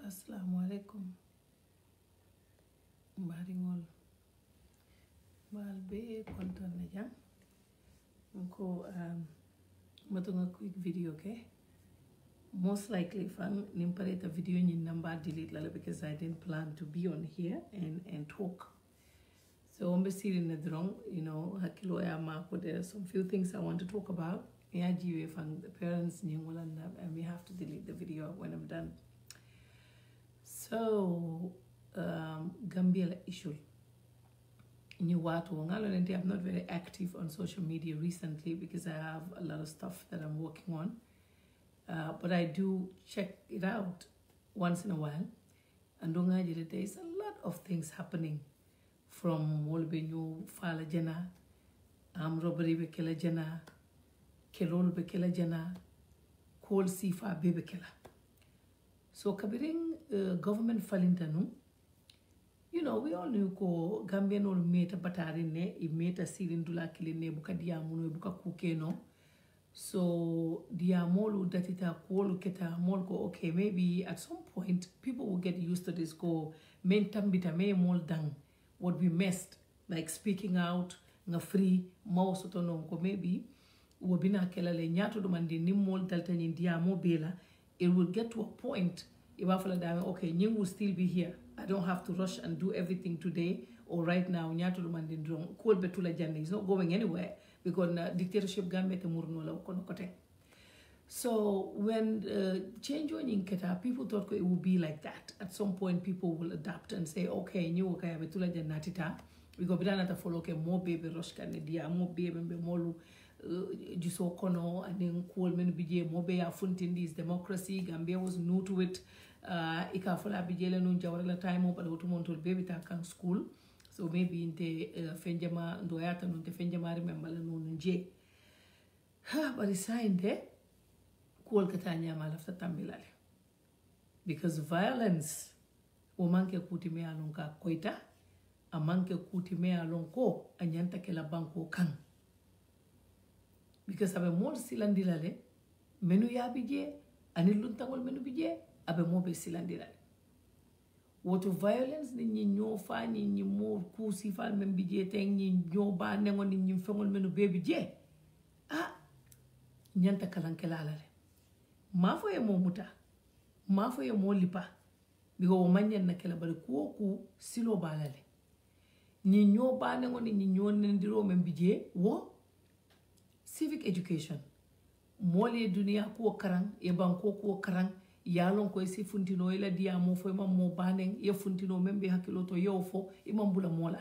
Assalamualaikum. Baringol. Balbe konton na jang. Ko matunga quick video okay. Most likely fang nimpareta video ni number delete lala because I didn't plan to be on here and talk. So I'm sitting in the wrong, you know, hakilo ya mako. There are some few things I want to talk about. Yeah, fang the parents and we have to delete the video when I'm done. So Gambia issue. I'm not very active on social media recently because I have a lot of stuff that I'm working on. But I do check it out once in a while. And there is a lot of things happening from Molbenyo Fala Jena, robbery Bekela Jena, Kelol Bekela Jena, Kol Sifa Bebekela. So Kabiring government falintanu, you know, we all knew ko Gambian ol meta batarine, I meta silindula kiline buka diamuno buka kukeno. So diamolu datita kolu keta molko okay, maybe at some point people will get used to this ko men tambita me mol dang what we missed, like speaking out, nga free, mausotono ko maybe wabina kelale nyato domandi ni mol dalta ni diamo bela. It will get to a point, okay, you will still be here. I don't have to rush and do everything today or right now. It's not going anywhere because dictatorship Gambia. So when change in Keta, people thought it would be like that. At some point, people will adapt and say, okay, new okay, betula janatita. We go bidana follow okay, more baby rush dia, more baby molu. Jiso kono and then Coleman BJ Mobe Funtin this democracy. Gambia was new to it. Ikafola bijele nun jawarala time up at automontal baby takan school. So maybe in the Fenjama Doyata nun te Fenjama remember nun J. But it's signed there. Kuol Katanya malafta tambilale. Because violence womanke kutime alonka koita, a manke kutime alonko, anyanta kela banko kang. Because abe more silandilale, menu ya bije, aniluntangol menu bije, abe more be silandilale. What violence ni nyo fa ni more kusi fal men bije teng ni nyo ba nengo ni fengol menu be bije. Ah, nyanta kalankela alale. Mafo ye mo muta, mafo ye mo lipa. Because womanyan na kela bari ku silo balale. Ni nyo ba nengo ni nyo nendiro men bije wo. Civic education. Mole dunia kuo karang, ye banko kuo karang, yalon ko isi funtino ila dia mo fo imam mo baneng, ye funtino membe hakiloto ye ofo, imam bula mola.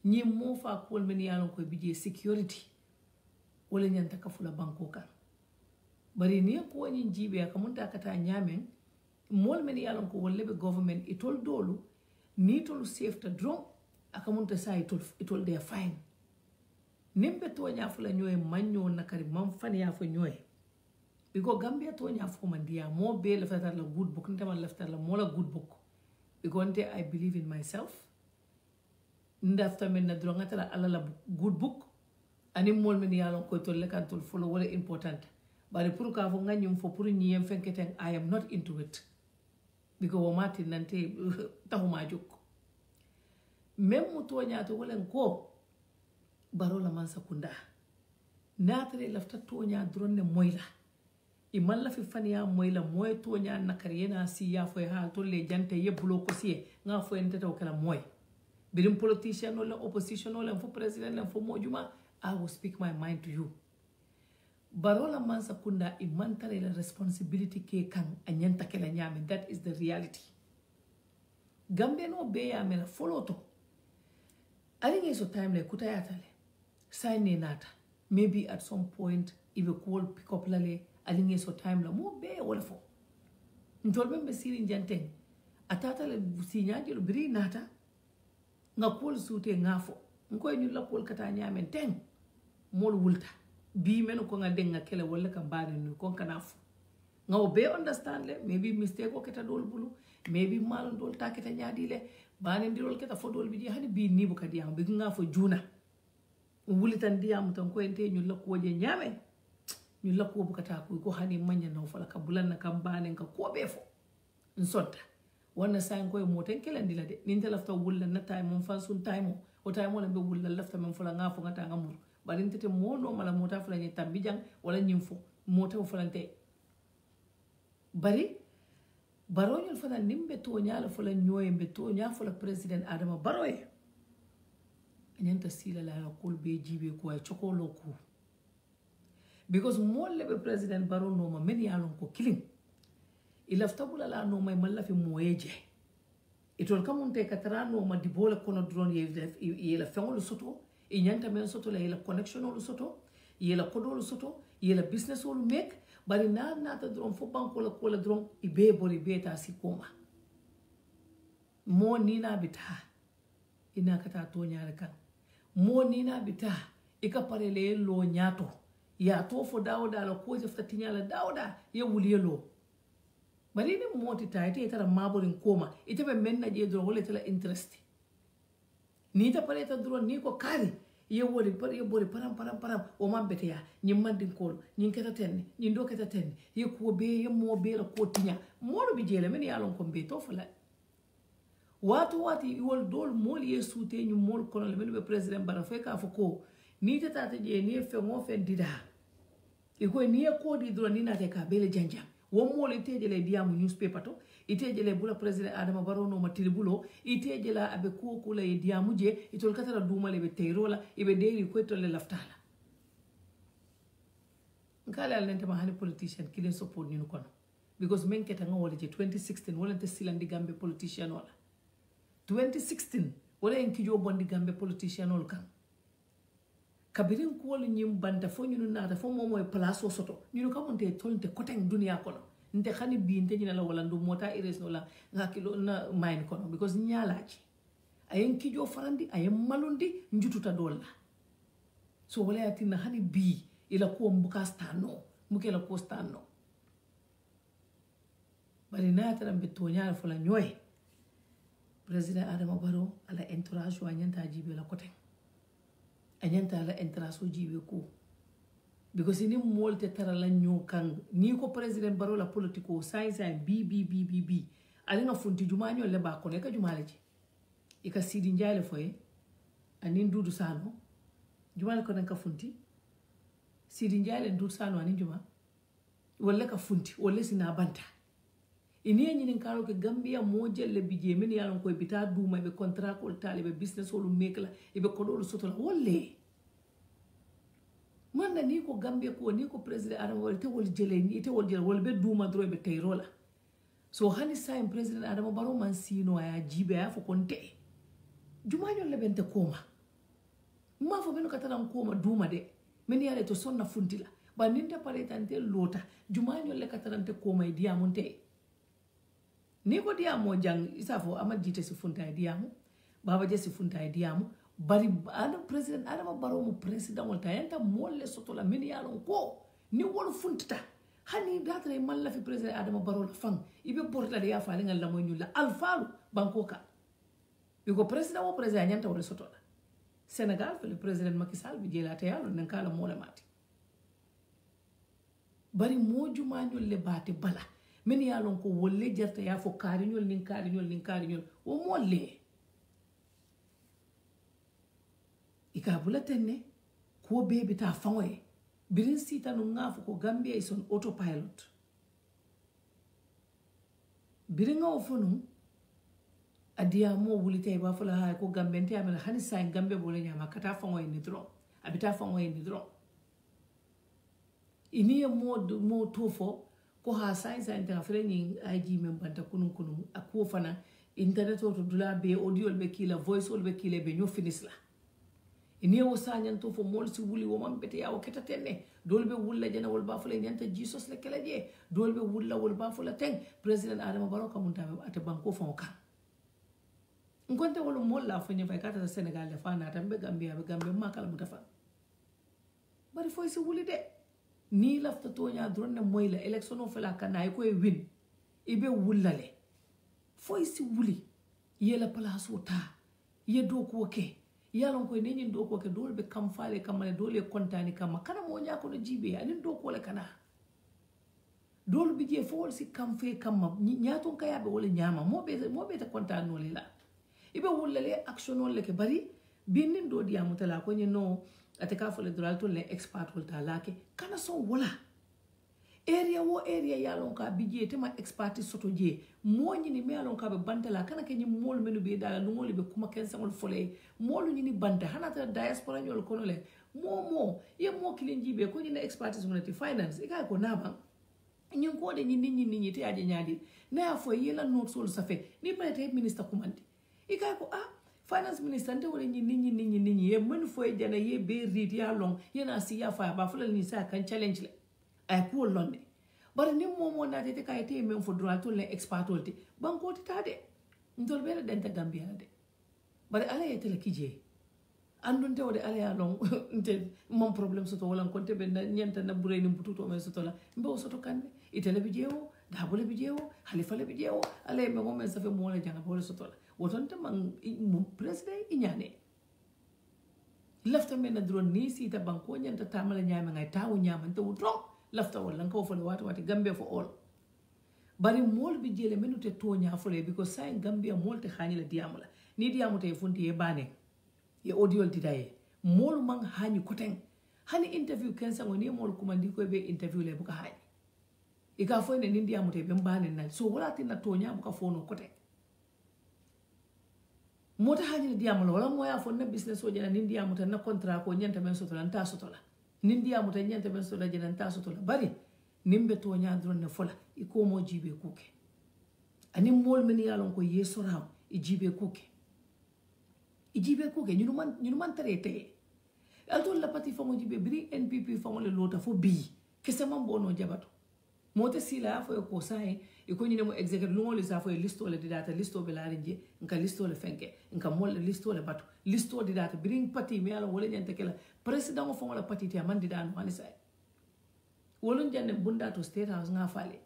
Nye mo fa kuol meni yalon ko bije security. Wole nyanta kafula banko kan. Bari niya kuwa njinjibe ya kamunta kata nyamen, mol meni yalon ko wolebe government itol dolu, ni itol safety drone, akamunta sa itol they are fine. Nimbe to nyafula nyoe manyo na kari mamfani yafo nyoe. Because Gambia to nyafo mandia mo be leftar la good book nita man leftar la mola good book. Because I believe in myself. Ndafta men na drongata la ala la good book. Ani mol men yalon ko to lekan to follow wala important. Bari puru ka fo nganyum fo puru nyiem fenketen I am not into it. Because o mati nante tahuma juk. Memu to nyato wala ko barola mansa kunda natare lafta tonya drone moyla imalla fi faniya moyla moy tonya nakariyena si ya fo ha to le jante yebulo ko si nga fo en tata kala moy birim politician wala opposition wala fo president la fo mojuma I will speak my mind to you barola mansa kunda imantare la responsibility ke kan anyanta kala nyame. That is the reality. Gambia no be ya mela follow to alinge so time le kutayatale sign nata. Maybe at some point, if you call pick up lale, alinge so time la mo be wala fo. Ntolbe me siri njanteng. Atata le sinyaji lo biri nata. Nga call sute ngafo. Nko enyu la call kata nyame teng. Mol wulta. Bi meno ko nga denga kele wala kambane nu kon kanafo. Nga obe understand le, maybe mistake ko keta dol bulu, maybe mal dol ta keta nyadi le, bane ndirol keta fo dol bidi hani bi nibu kadi am bi ngafo juna. Wulitan diam tan ko ente ñu lakko je ñame ñu lakko bu kata ko hani manya no fala ka bulan na kam banen ka ko be fo nsota wana sayin koye moten kelendi la de nin te lafta wulla na time mon fan sun time o time wala be wulla lafta men fula nga fo ngata ngamur bari ntete mo no mala mota fula ni tambi jang wala nyimfo mota fulante bari baroñol fana nimbe to nyaala fula nyoye be to nya fula president Adama Barrow nyanta sila la kol be jibe ko ay chokolo ko because mo lebe president Barrow no ma men yalon ko killing ilafta bula la no may malla fi moyeje itol kamunte katara no ma dibola kono drone ye la fengol soto e nyanta men soto la connection ol soto ye la kodol soto ye la business ol make bari na ta drone fo banko la ko la drone ibe bori beta si koma mo ni na bita ina kata to nyaare kan mo ni na bita ika parele lo nyato ya to fo dawda la ko je fatinya la dawda ye wuliye lo bari ni moti ta ite tara maborin koma ite be menna je do wala tala interest ni ta pare ta dro ni ko kari ye wori par ye bori param o mambete ya ni mandin kol ni keta ten ni do keta ten ye ko be ye mo be la ko tinya mo do bi jele men ya lon ko be to fala wati wol dol mol ye sute ni mol kono le men be president bara fe ka fo ko ni ta je ni fe mo fe dida e ko ni ko di dro ni na te ka bele janjam womo le tejele diamu newspaper to itejele bula president Adama Barrow no matiribulo itejela abe kula e diamu je itol katara duma le be teyrola ibe deiri ko to le laftala ngala alente ma hani politician kilin support ni kono because men keta ngawole je 2016 wala te silandi gambe politician wala 2016 wala en kijo bondi gambe politician wala kan kabirin ko wala nyim banda fo nyunu nata fo momo e place o soto nyunu kamonte tolnte koteng dunia kono nte khani bi nte nyina la wala ndu mota ires no la ngakilo na mine kono because nyalaji ayen kijo farandi ayen malundi njututa dolla so wala yatina hani bi ila ko mbuka stano muke la ko stano bari na tara mbeto nyaala fola nyoy president Adama Barrow ala entourage wa nyanta jibe la koteng anyanta la entraso jibe ko because ni molte tara la nyokan ni ko president Barrow la politiko science and BBBBB ali nga funti jumanyo le ba ko ne ka jumaleji ika sidi njale foye anin dudu sano jumale ko ka funti sidi njale dudu sano anin juma wala ka funti wala sina banta ini nyini karo ke Gambia mojel le bije men yalon ko bita duma be contrat ko talibe business wolu mekla ibe ko do soto la wolle man ni ko Gambia ko ni ko president Adama wol te wol jele ni te wol jele wol be duma dro be tayrola so hani sa president Adama Barrow man sino ya jibe ya fo konte juma ñol le bente koma ma fo beno katana koma duma de men yale to sonna funtila ba ninte pare tante lota juma ñol le katarante koma e diamonte ni ko diamo jang isafo amad jite si funta e diamo baba je si funta e diamo bari ana president Adama Barrow mo president wal tayanta molle soto la min yalon ko ni wol funtata hani datra e malla fi president Adama Barrow la fang ibe porta de ya faali ngal la moy ñulla alfalu banko ka biko president o president nyanta wol soto la Senegal fe le president Macky Sall bi jela tayalo nan kala mo la mati bari mo juma ñol le bate bala min yalon ko wolle jerta ya fo kariñol nin kariñol o molle ika bula tenne ko bebi ta fangoye birin sita no ngafo ko Gambia is on autopilot birin ngaw fonu adia mo wulite ba fula ha ko Gambente amela hani sa Gambia bole nyama kata fangoye ni dro abita fangoye ni dro ini mo tofo ko ha science and training IG membanta kunun ako fana internet to dula be audio be kila voice be kila be finis la ini o sanyan to fo mol si wuli wo man bete ya o keta tenne dolbe wulla jana wol ba fula nyanta Jesus le kala je dolbe wulla wol ba fula ten president Adama Barrow kamunta ate banko fon kan ngonte wol mol la fo nyfa kata Senegal le fana tambe Gambia be Gambia makala mutafa bari fo si wuli de ni lafta tonya drone moy la election o fela kana ay koy win ibe wulale foy si wuli yela place o ta ye do ko ke yalon koy ni do ko ke dole be kam faale kam ne dole kontani kam kana mo nya ko no jibe ani do ko le kana dolu bije fo wol si kam fe kam ma nyaton kaya be wala nyama mo be ta konta no le la ibe wolle le action wol le ke bari binin do diamu tala ko ni no ate ka fo le dral to le expert wol ta lake kana so wala area wo area yalon ka bije tema expertise soto je mo nyini me yalon ka be bantala kana ke ni mol menu be dala no ngoli be kuma ken sangol fole molu nyini banta hana ta diaspora nyol kono le mo ye mo kilinji be ko nyini expertise money finance e ka ko naba ñun ko de ñi te aje ñaadi na fo yela not sol safe ni prete minister kumandi e ka ko finance minister nte wala ñi ye men fo e jana ye be rit ya long yena si ya fa ba fulal ni sa kan challenge le ay ko londe bare ni mo na te kay te men fo droit to le expert wolti banko ti tade ndol be denta gambia de bare ala yete le kije andun te wode ala ya long nte mon problème soto wala konte be nyenta na buré ni bututo men soto la mbe soto kande itele bi jewo dabule bi jewo halifa le bi jewo ala me mo men safe mo la janga bole soto la woton te man president inyane lafta men na drone ni si ta banko nyenta tamala nyama ngay tawu nyama te wutro lafta wala ko fo wati gambe fo all bari mol bi jele menu te tonya fo le because say gambia mol te khani la diamala ni diamu te funti e bane ye audio didaye mol man hani koten hani interview kensa ngoni mol kumandi ko be interview le buka hani e ka fo ne ndi amute be mbane na so wala tin na tonya buka fo no koten mota hani diamala wala moya fo na business o jena ndi amute na contrat ko nyanta men sotola nta sotola nindi amute nyanta men sotola jena nta sotola bari nimbe tonya drone ne fola e ko mo jibe kuke ani mol men yalon ko yesoram e jibe kuke ijibe ko ke ñu man traité alto la pati fango jibe bri NPP fango le lota fo bi kese man bono jabato mote sila fo ko sai e ko ñu mo executive lu ngol sa fo listo le data listo be la rinje nka listo le fenke nka mol listo le bato listo di data bring pati me ala wala ñante kala president fango la pati te man di dan wani sai wolon janne bunda to state house nga fale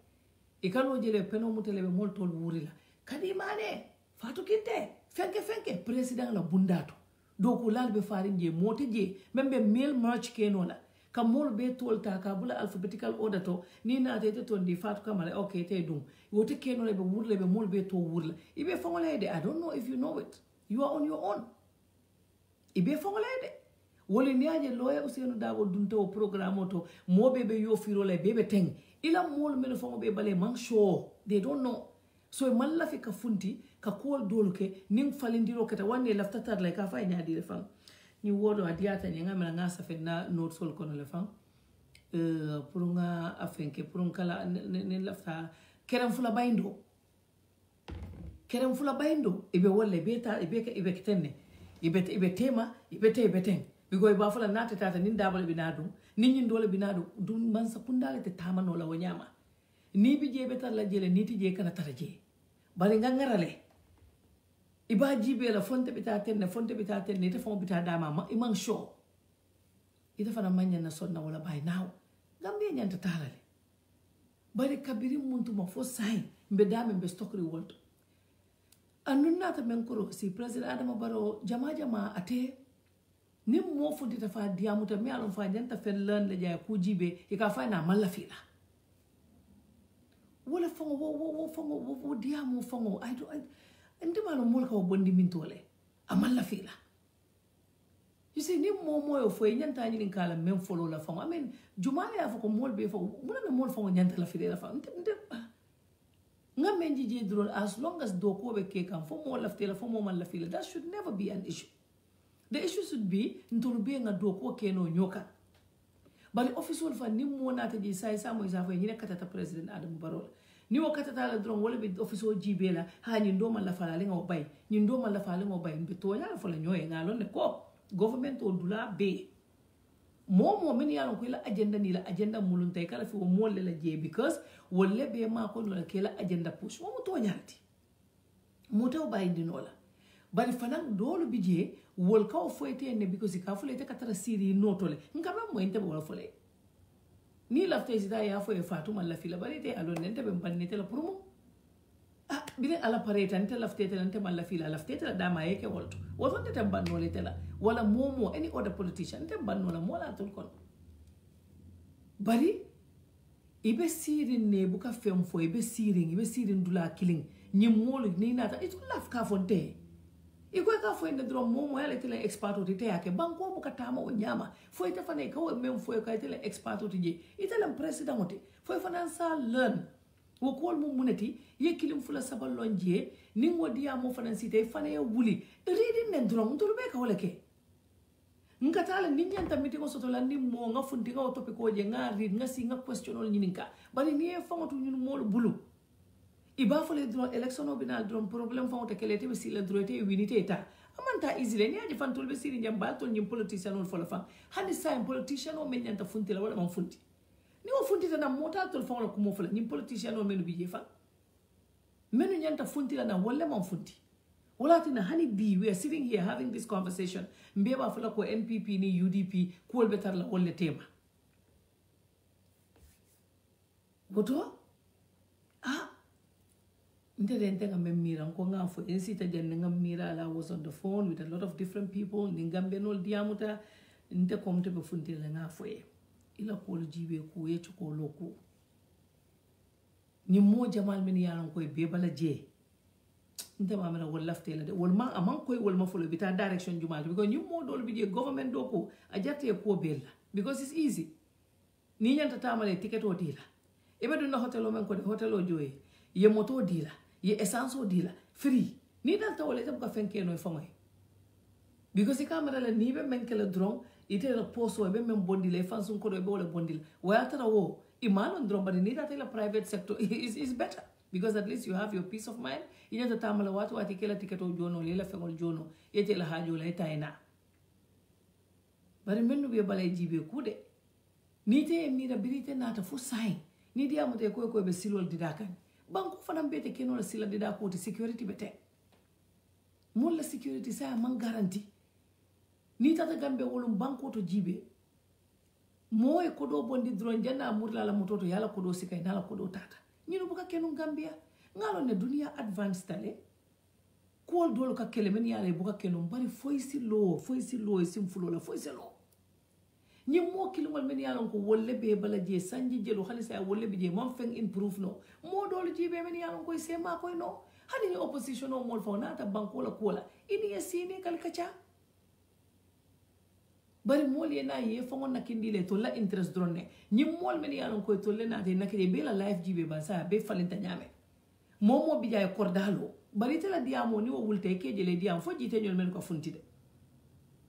e kalo jele peno mutele be mol tol wuri la kadi mane fatu kinte fenke president la bundato doko lalbe farin je mote je membe mail march kenola kam mol be tolta ka bula alphabetical order to ni na tete to ndi fatu kamala okay te dum wote kenola be wurle be mol be to wurla ibe fongolede I don't know if you know it you are on your own ibe fongolede wole niaje loya usenu dabo dunto programme to mobe be yo firole bebe teng ila mol mel fongo be bale man show they don't know so man la fi ka funti ka kol doluke ning falindiro keta wanne lafta tar la ka fay nyaadi le fam ni wodo adiata ni ngamela nga safe na not sol kono le fam pour nga afenke pour kala ne lafta keram fula bayndo ibe wolle beta ibe ketenne ibe tema ibe ten bigo ba fula nata tata nin dabal binadu nin nyin dole binadu dum man sa kundale te tamano la wonyama ni bi je betar la jele niti je kana taraje bari nga ngarale iba jibe la fonte bita tenne te fon bita dama ma imang show ita fana manya na sonna wala bay now gambia nyanta talale bari kabiri muntu ma fo sai mbe dame mbe stokri wolto annunna ta men koro si president Adama Barrow jama ate nim mo fundi ta fa diamu ta mi alon fa nyanta fen lan le jay ku jibe e ka fa na malla fila wala fongo wo diamu fongo ndima lo mol ka bondi min tole amalla fila you see ni mo yo fo nyanta ni kala men follow la fongo amen jumale ya fo mol be fo mona me mol fongo nyanta la fila la fa ngam menji drone as long as do ko be ke kan fo mo la fila fo mo man la fila that should never be an issue. The issue should be ntolu be nga do ko ke no nyoka bali official fa ni mo na ta ji sai samo isa fo ni katata president Adama Barrow ni wo katata la drone wala be official jibela ha ni ndo man la fala le nga bay ni ndo man la fala nga bay mbe to ya fo la nyoy nga lon ne ko government o dula be mo men yalon ko la agenda mulun tay kala fi wo mo le la je because wolle be ma ko no la ke la agenda push mo to nyarti mo taw bay dinola bari fanan dolu bije wol ka foyte ne because ka fulete katara siri notole ngama mo ente wala fole ni lafte sita ya fo e fatuma la fila bari te alon nente be bannete la pour mo bile ala pareta nte lafte te nte malla fila lafte te la dama yeke wolto woto nte bannole te la wala momo any other politician nte bannola mo la tol kon bari ibe sirin ne buka fem fo ibe sirin dula killing ni molu ni nata itu laf ka fonte iko ka fo inde drum mo yale tele expert oti te yake banko buka tama o nyama fo ite fane ko mem fo ka tele expert oti je ite lam president oti fo fana sa learn wo kol mo muneti ye kilim fula sabal lonje ni ngodiya mo fana site fane wuli reading ne drum to be ka wala ke nkatala ni nyanta meeting soto la ni mo nga fundi nga topic ko je nga read nga si nga question ol nyininka bari ni e fangotu nyun mol bulu iba fole dro election obinal dro problem fangote kelete be sila droite winite ta amanta easily ni aje fantul be siri nyamba to nyim politician ol fola fa hani sa politician o men nyanta funti la wala man funti ni o funti na mota to fangola ko mo fola nyim politician o menu bi je fa menu nyanta funti la na wala man funti walatina hani bi we are sitting here having this conversation mbeba fala ko NPP ni UDP ko betar la wolle tema goto ndere ngam mira ko ngafo ensita jenne ngam mira la was on the phone with a lot of different people ni ngambe nol diamuta nte komte be funti la ngafo e ila ko jibe ko ye ko loko ni mo jamal men yalan ko be bala je nte mamena wol laftela de wol ma aman koy wol ma folo bita direction jumal because ñu mo dol bi je government do ko a jatte ko bella because it's easy ni ñanta tamale ticket o dila ebe do na hotel o men ko de hotel o joye ye moto dila ye essence o dila free ni dal tawale tab ka fenke no famay because e camera la ni be men kala drone ite la poso be men bondile e fansun ko do be wala bondile wa tara wo imano drone bari ni dal la private sector is better because at least you have your peace of mind ina ta tamala watu ati kila tiketo jono lela fengol jono yete la hajo la itaina bari mennu be balay jibe kude ni te mira birite nata fu sai ni dia mo te ko be silol didakan banko fanam bete keno la sila didako te security bete mon la security sa man garanti ni tata gambe wolum banko to jibe moy ko do bondi drone janna murla la mototo yala ko do sikay nala ko do tata ñino buka kenu Gambia ngalo ne dunia advanced tale ko dolo ka kele men yale buka kenu bari foisi lo sim fulo la foisi lo ñi mo kilingol men yalon ko wolle be bala je sanji jelo xalisa wolle be je man feng improve no mo dolo jibe men yalon ko sema ko no hani ni opposition o mol fona ta banko la kola ini yasini kal kacha bari mol ye na ye fongon nakindile to la interest drone ñi mol men yalon ko to le na de nakide be la life jibe ba sa be falinta nyame momo bi jay kordalo bari tela diamo ni wo wulte ke jele diam fo jite ñol men ko funti de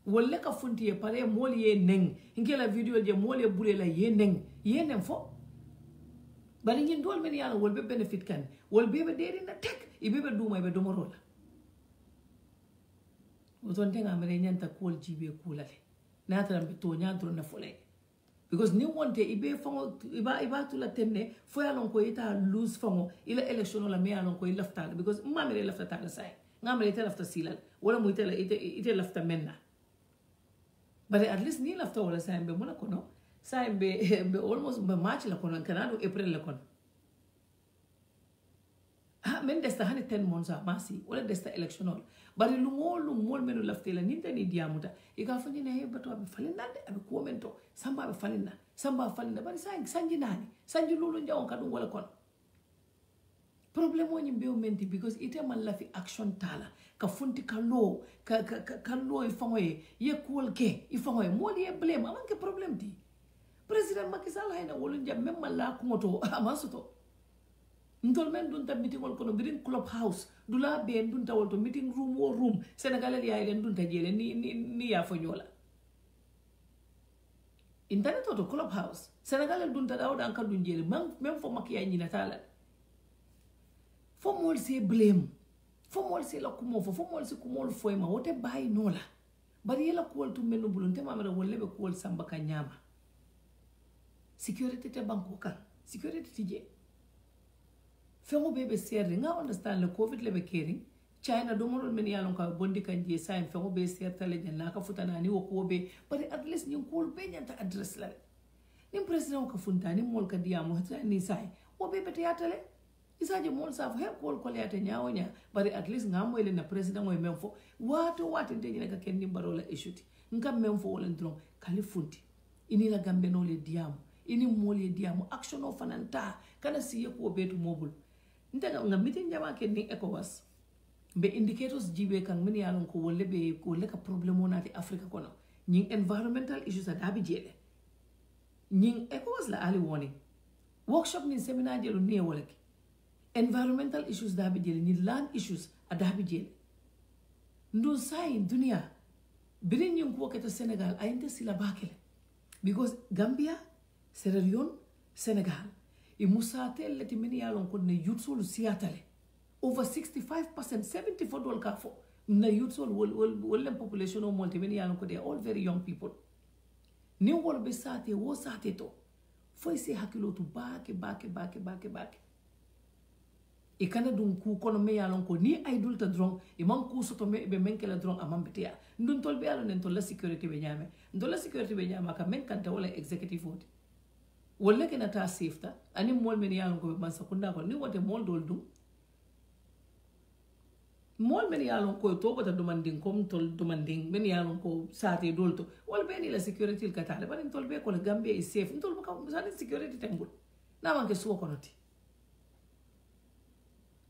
wolle ka funti e pare mol ye neng ngela video je mol ye bule la ye neng fo bari ñin dol men yalon wol be benefit kan wol be be deri na tek ibe be duma be domorola woton tenga mere ñanta kol jibe kulale natara be to ñadro na fole because ni wonte ibe fango iba tula tenne fo yalon ko ita lose fango ila election la me yalon ko lafta because mamere lafta ta sai ngamere ita lafta silal wala mo ita lafta menna but at least ni lafta wala sai be mona kono sai be almost be march la kono kanado april la kono men desta hani 10 months masi wala desta electional bari lu mol menu laftela ninta ni diamuta e ka fanya he bato abe falinda de abe commento samba abe falinda bari sanji nani sanji lulu njawon kadum wala kon problem woni mbeo menti because ite man la fi action tala ka funti ka lo ifangoye ye cool ke ifangoye moli e blame amanke problem di president Macky Sall hayna wolu njam même la kumoto amasoto ntol men dunta meeting wol kono birin club house dula be dunta wol to meeting room wo room senegalais yaay len dunta jele ni ya fo ñola internet to club house senegalais dunta daw dan ka dun jele même fo Macky yaay ñina tala fo mol se blame fo mol se la kumo fo mol se kumol fo ma wote bay nola bari yela ko wol to menu bulunte mamara wolle be ko wol samba ka nyama security te banko kan security tije fengo bebe serre nga understand le covid lebe kering China do molol men yalon ka bondi kan je sain fengo be sertale janna ka futana ni woko be bari at least ni ko be nyanta address la ni president ka funtani mol ka diamo hata ni sai wo be bete yatale isaje mol sa he ko yata nyawonya bari at least ngamo ile na president moy memfo wato ndenye ka kenni barola ishuti ngam memfo wala ndron kali funti ini la gambe no le diamo ini moli diamu action of fananta kana siye ko betu mobul ndaga nga meeting jama ke ni ECOWAS be indicators jibe kan min yalon ko wolle be ko le ka problem wonati Africa kono ñing environmental issues a dabi jele ñing ECOWAS la ali warning workshop ni seminar jelo ni wala ki environmental issues dabi jele ni land issues a dabi jele ndo sai dunia birin ñing ko keta Senegal ayinte sila bakele because Gambia Sierra Leone Senegal e musate leti min yalon ko ne yutsolu siatale over 65% 74 ka fo na youths wol population o monte men yalon ko they are all very young people ni wol be sate wo sate to foi se hakilo to bake e kana dum ku kono me yalon ko ni ay dulta drong e man ku soto me be men kala drong amam betia ndun tol be yalon en tol la security be nyame ndol la security be nyama ka men kanta wala executive vote wala kena ta safeta ani mol men yalon ko be man sakunda ko ni wote mol dol dum mol men yalon ko to bata demanding comme tol demanding men yalon ko sate dolto wal be ni la security ka tale bari tol be ko la Gambia is safe tol ka sa security tembul na man ke suwa konoti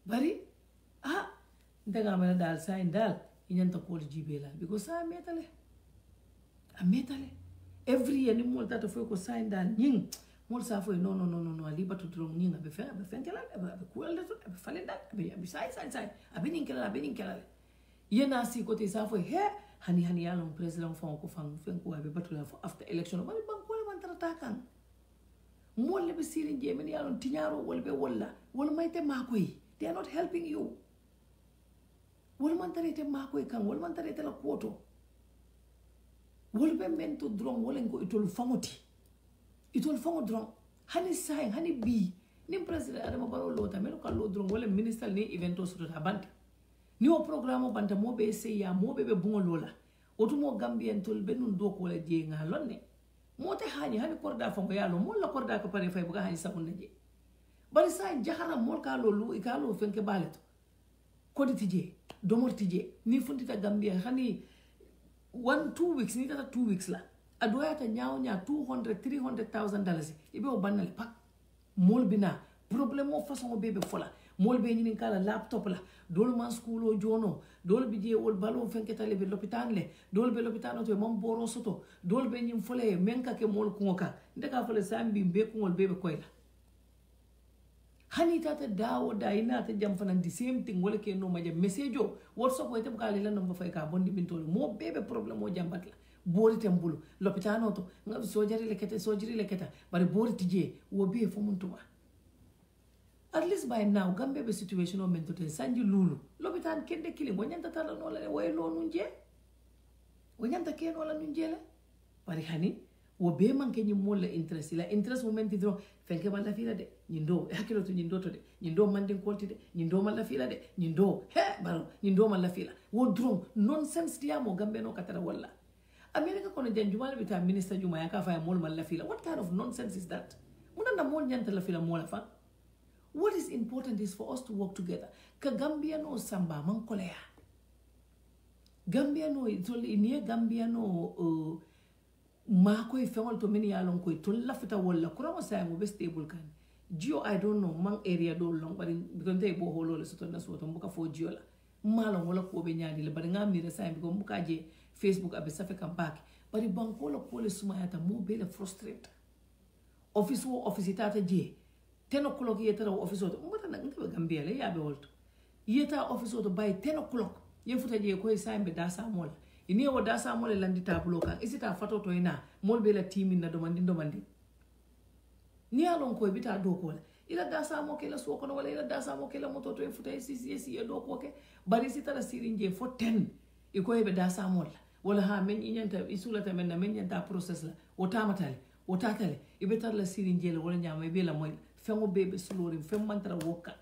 bari ndaga mala dal sain dal inyanta ko jibe la because sa metale a metale every year ni mol tata fo ko sain dal nying mol sa fo no ali batu drum nyinga be kala be ko la to be falen dal be sai abe nin kala yena si ko te sa fo he hani yalon president fo ko fang fen ko be batu la fo after election bari ban ko le man tata kan mol le be sirin je men yalon tinyaro wol be walla wol mayte makoy they are not helping you wol man tarete makoy kan wol man tarete la koto wol be mento drum wol ngo itol fangoti itol fango drum hani sai hani bi ni president adama baro lota melo ka lo drum wala minister ni evento soto tabanta ni o programme banta mo be se ya mo be bungolola otu mo Gambien tol benun do ko la je nga lonne mo te hani korda fango yalo mo la korda ko pare fay buga hani sabun je bari sai jahara mo ka lo lu ka lo fenke baleto koditi je domorti je ni fundita Gambia hani 1-2 weeks ni tata 2 weeks la adoyata nyaaw nya $200,000-300,000 ibe o bannale pak mol bina problème o façon bebe fola mol be nyini kala laptop la dol man school o jono dol bi je wol balo fenke tale be l'hôpital le dol be l'hôpital to mam boro soto dol be nyim fole menka ke mol kungoka ndeka fole sambi be kungol bebe koyla hani tata dawo dayina ta jam fanan the same thing wala ke no maja message o whatsapp o itam kala lan no fay ka bondi bintol mo bebe problème o jambat la bori tembulu lopitano to ngabi sojiri le keta bari bori tije wo be fo mun tuma at least by now Gambe be situation o men to ten sanji lulu lopitan kende kili wonyanta tala no la way lo nunje wonyanta ken wala nunje le bari hani wo be man ke nyi molle interest momenti dro fenke balla fila de nyindo hakilo to nyindo to de nyindo mandin kolti de nyindo malla fila de nyindo he baro nyindo malla fila wo drum nonsense diamo Gambe no katara walla America kono janjumal bita minister juma ya kafa ya mol malla fila. What kind of nonsense is that? Munanda mol nyanta la fila mola fa. What is important is for us to work together. Ka Gambia no samba man kolea. Gambia no itoli inie Gambia no ma ko ifengol to meni yalon ko to la fita wala kura mo say mo be stable kan. Geo I don't know man area do long but because they bo holo le soto na soto mbuka fo geo la. Malon wala ko be nyaadi le bari ngamira say because mbuka je Facebook abe safe kam back bari bankola kole suma yata mo bele frustrate office itata je 10 o'clock yeta office oto mbata na ngbe Gambia le yabe wolto yeta office oto by 10 o'clock ye futa je ko sambe da sa mol ini wo da sa mol landi tablo kan isita fato to ina mol bele timin na domandi ni alon ko bita do ko ila da sa mo kela so ko wala ila da sa mo kela moto to futa sisi e do ko ke bari sita la sirinje fo 10 iko yebe da sa mol wala ha men inyanta isulata men na men nyanta process la wotamatale wotatale ibetar la sirinje la wala nyama be la moy fengo bebe sulori fem mantara woka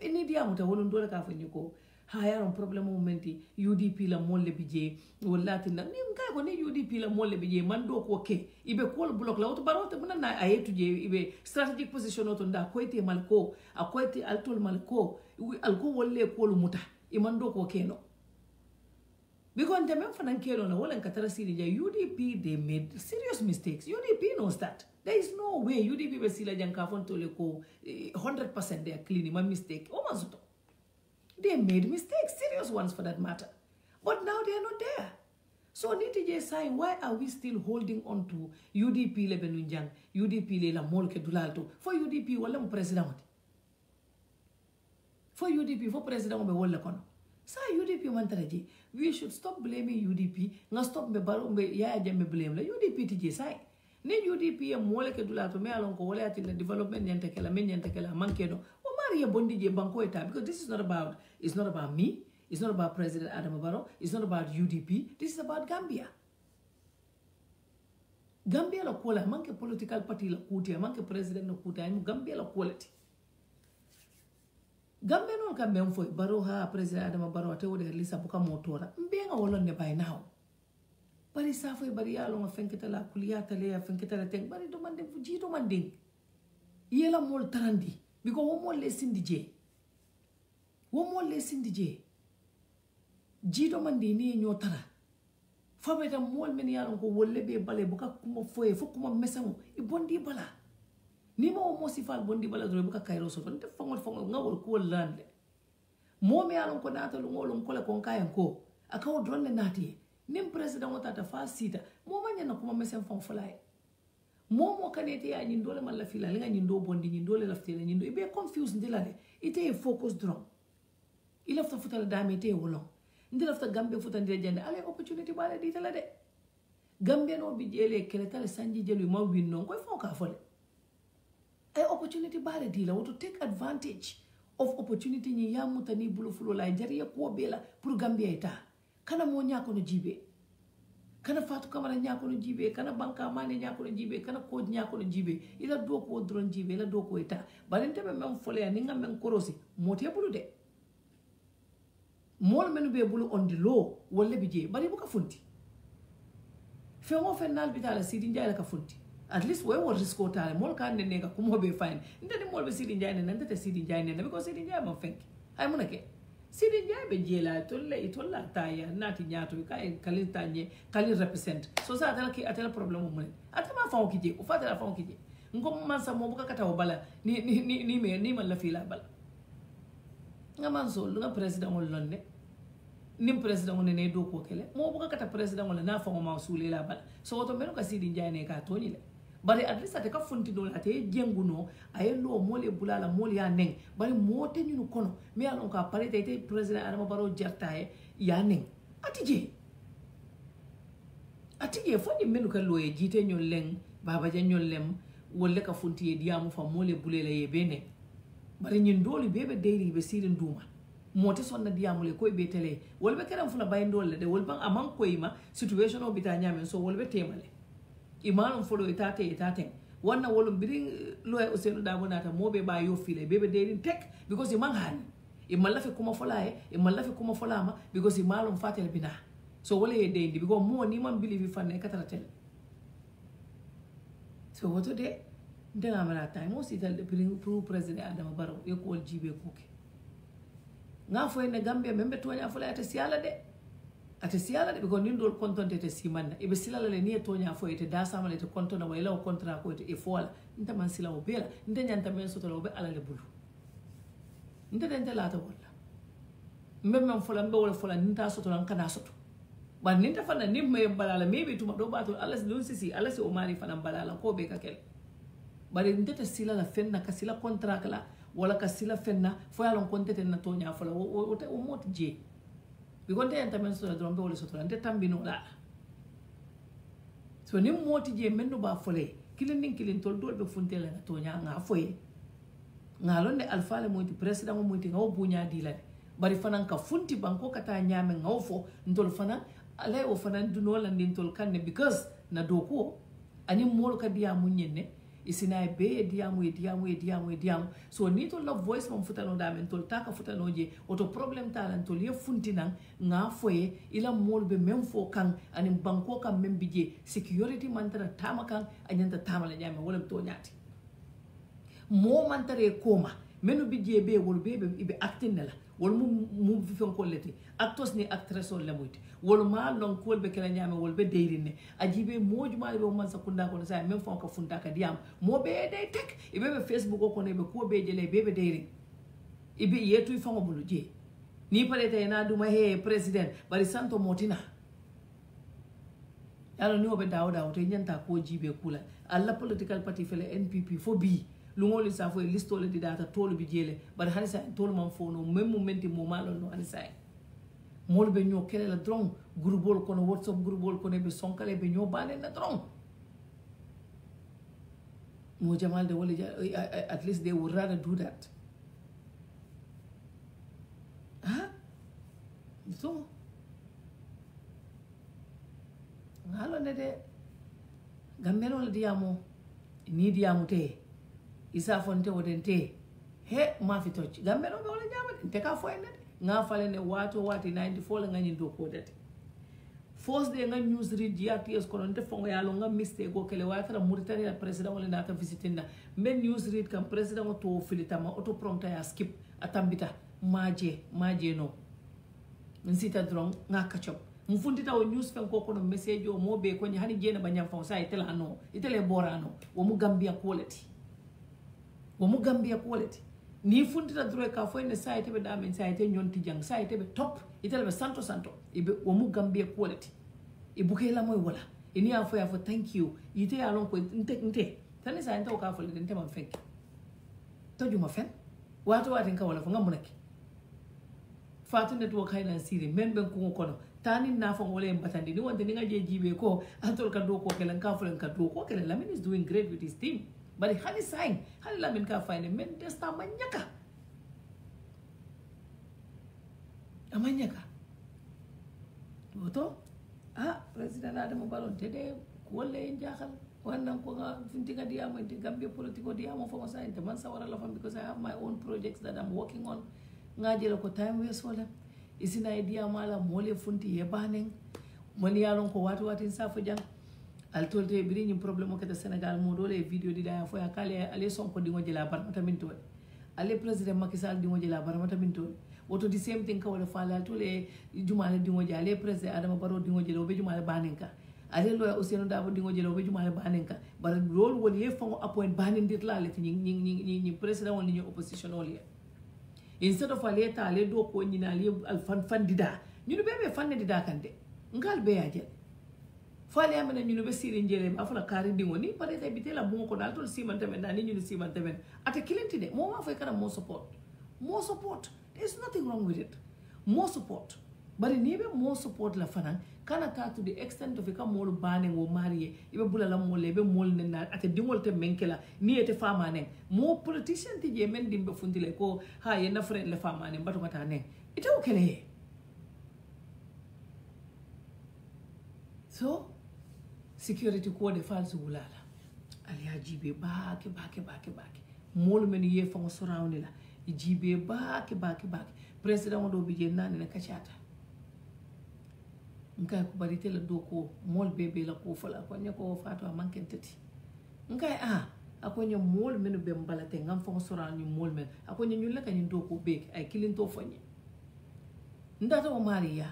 ni dia muta wolon dole ka fanyi ko ha yaron problem momenti UDP la molle bije wala tinna ni ngai ko ni UDP la molle bije man do ko ke ibe ko block la auto barote mun na ayetu je ibe strategic position auto nda ko ite malko akoite altol malko alko wolle ko lu muta iman do ko ke no because the men fanan kelo na wala katara siri ja UDP they made serious mistakes UDP knows that There is no way UDP be sila janka fon tole ko 100% they are clean. My mistake. They made mistakes, serious ones for that matter. But now they are not there. So Nitije saying, why are we still holding on to UDP le benunjang, UDP le la molke dulalto? For UDP wala mo president. For UDP, for president mo be wala kono. Sa UDP mantaraji, we should stop blaming UDP. Nga stop me baro me ya me blame la UDP tije say. Ne UDP ya molke dulalto me alon ko wala atil development nyante kala men nyante kala mankedo. O mariya bondi je banko eta because this is not about me. It's not about President Adama Barrow. It's not about UDP. This is about Gambia. Gambia la kola, manke political party la kuti, manke president la kuti, Gambia la quality. Gambia no ka memfo Barrow ha President Adama Barrow ate wode lisa buka motora. Mbenga wolonne by now. Bari safo bari yalo nga fenketa la kuliyata le fenketa la teng bari do mande fuji do manding. Yela mol tarandi because wo mol le sindije. Wo mol le sindije. Jido mandi ni nyotara fabeta mol men yaron ko wolle be bale buka kuma foye fo kuma mesango e bondi bala ni mo sifal bondi bala do buka kayro so fante fangol ngawol ko lande mo me yaron ko nata lu ngolon ko le kon kayan ko akaw dronne nati nim president wata ta fa sita mo manya na kuma mesen fon fulay mo kanete ya nyi ndole man la fila nga nyi ndo bondi nyi ndole la fitela nyi ndo be confused ndilale ite focus drum ila fa futala damete wolon ndi lafta Gambia futandire jande ale opportunity bale di tala de Gambia no bi jele kele tale sanji jelu ma winno koy fon ka fole ay opportunity bale di la to take advantage of opportunity ni ya mutani bulu fulo la jariya ko bela pour Gambia eta kana mo nyako no jibe kana Fatu Camara nyako no jibe kana Banka Mane nyako no jibe kana ko nyako no jibe ila do ko dron jibe ila do ko eta balente be mem fole ya ninga men korosi mote bulu de mol menu be bulu on the law wala bije bari buka funti fe mo fenal bitala Sidi Njai la ka funti at least we were risk otale mol kan ne ka kumo be fine ndani mol be Sidi Njai ne ndate Sidi Njai ne because Sidi Njai ma fenki ay munake Sidi Njai be jela tolla taya nati nyato ka kalin tanye kalin represent so sa atala ki atala problem mo atama fa o kije o fatala fa o kije ngom man sa mo buka kata o bala ni man la fila bala nga man so lu nga president wol lonne nim president wol ne do ko kele mo buka kata president wol na fa ma sule la bala so to meno ka Sidi Njai ne ka toni le bari at least ate ka funti do ate jenguno ay lo mole bulala mole ya neng bari mote nyunu kono mi alon ka parite te president Adama Barrow jartaye ya neng atije fodi menu ka loye jite nyol leng baba ja nyol lem wolle ka funti e diamu fa mole bulela ye bene bari nyin doli bebe deyri be sirin duma mote sonna diamule koy be tele wolbe keram fula bayndol de wolban aman koyma situation o bita nyamen so wolbe temale imanum folo itate wanna wolum birin loye Ousainou Darboe nata mobe ba yo file bebe deyrin tek because iman hani imalla fe kuma folaye imalla fe kuma folama because imalum fatel bina so wole ye deyndi because mo ni man believe fanne kataratel so woto de ndena mala time mo sital de pour president Adama Barrow e ko jibe kuke nga fo ne Gambia membe tonya fo la ate siala de because nindol kontonte te simanna e be silala le ni tonya fo ete da sama le te kontona wala o contrat ko ete e fola nta man sila o bela nta nyanta men soto lo be ala le bulu nta den la ta wala membe fola mbe wala fola nta soto lan kana soto ba ninta fana nimme balala maybe tuma do bato alas lunsisi alas o mari fana balala ko be ka kel bari ndete sila la fenna ka sila contrat la wala ka sila fenna fo ya lon kontete na tonya fola o mot je bi gonte en tamen so drombe wala so tolante tambino la so ni moti je menno ba fole kilin tol dol be funtela na tonya nga foye nga londe alfale moyti president moyti nga bunya dilale bari fanan ka funti banko kata nyame nga fo ndol fanan alay o fanan dunola ndintol kanne because na doko ani molo ka biya munyenne isina be diamu so ni to love voice mom futano da men tol taka futano je oto problem talan tol ye funtinan nga foye ila molbe mem fo kan ani banko kan mem bije security mantara tamakan anyanta tamala nyame wala to nyati mo mantare koma menu bije be wol be be acting la wol mu fen ko leti actors ni actress on lamuti wol ma lon ko be kala nyame wol be deyrine ajibe mojuma be man sakunda ko sa même fon ka funta ka diam mo be dey tek ibe be Facebook ko ne be ko be jele be deyri ibe yetu fango bulu je ni parete na duma he president bari santo motina yalo ni obe dawda to nyanta ko jibe kula alla political party fele NPP fo bi lungoli sa fo listo le didata tolu bi jele bar hanisa tolu man fo no même momenti mo malo no hanisa mol be ñoo kele la dron groupol kono WhatsApp groupol kono be sonkale be ñoo bane na dron mo jamal de wala at least they would rather do that so ngalo ne de gambelo la diamo ni diamo te isa fonte wodente he ma fi tocci gambelo be wala jama te ka fo en nga fale ne wato wati 94 la ngani do ko dete force de nga news read GRTS ko non te fongo yalo nga mistake go kele wata Mauritania president wala nata visitinda men news read kam president to filitama auto prompter ya skip atambita maje no nsita drong nga kachop mfundita o news fen ko kono message o mo be ko ni hani jena banyam fon sa itela no itele borano wo mu Gambia quality ni fundita dro ka fo ne sa itebe da men sa ite nyonti jang sa itebe top itele be santo ibe wo mu Gambia quality ibuke la moy wala ini afo ya fo thank you ite ya lon ko nte tani sa ente o ka fo le nte man fek to juma fen wato watin ka wala fo ngamunaki fatu network hayna siri men ben ko kono tani na fa wala batandi ni wonde ni ngaje jibe ko antol ka do ko kelen ka fulen ka do ko kelen Lamin is doing great with his team but hani sign hani Lamin ka fine men testa manyaka amanyaka to president Adama Barrow tede ko le njaxal wannan ko nga fintinga diamo de Gambia politico diamo fo sa inte man sawara la fam because I have my own projects that I'm working on ngajelo ko time waste wala isina idea mala mole funti yebanen moni yalon ko wati safo jang al tolte biri ni problème ko ta Sénégal mo dole video di da fo ya kale ale son ko dingo jela barmata min to ale president Macky Sall dingo jela barmata min to woto the same thing ka wala fala tole jumale dingo jale president Adama Barrow dingo jelo be jumale banen ka ale lo Ousainou Darboe dingo jelo be jumale banen ka bar lol wol ye fango appoint banen dit la le ni president woni opposition woli instead of aleta ale do ko nyina ale fan dida nyunu bebe fan dida kande ngal be yaje fale amena nyunu be siri njele ma fala kari dingo ni pare tay bitela bon ko dal tol simante men dani nyunu simante men ata kilenti de mo ma fay kana mo support there's nothing wrong with it more support bari ni be more support la fanan kana ta to the extent of ka molu bane wo mariye ibe bulala molle be mol na ate dingol te menkela ni ete fama ne mo politician ti je men dimbe fundile ko ha ye na friend le fama ne bato kata ne ite o kele so security ko de false wulala ali ajibe baake mol men ye fa surround la jibe baake president do bije nane na kachata nkai ko bari tele do ko mol bebe la ko fala ko nyako fato manken tati nkai akonya mol menu be mbalate ngam fa sora ñu mol men akonya ñu la kany do ko be ay kilinto fanyi ndata o maria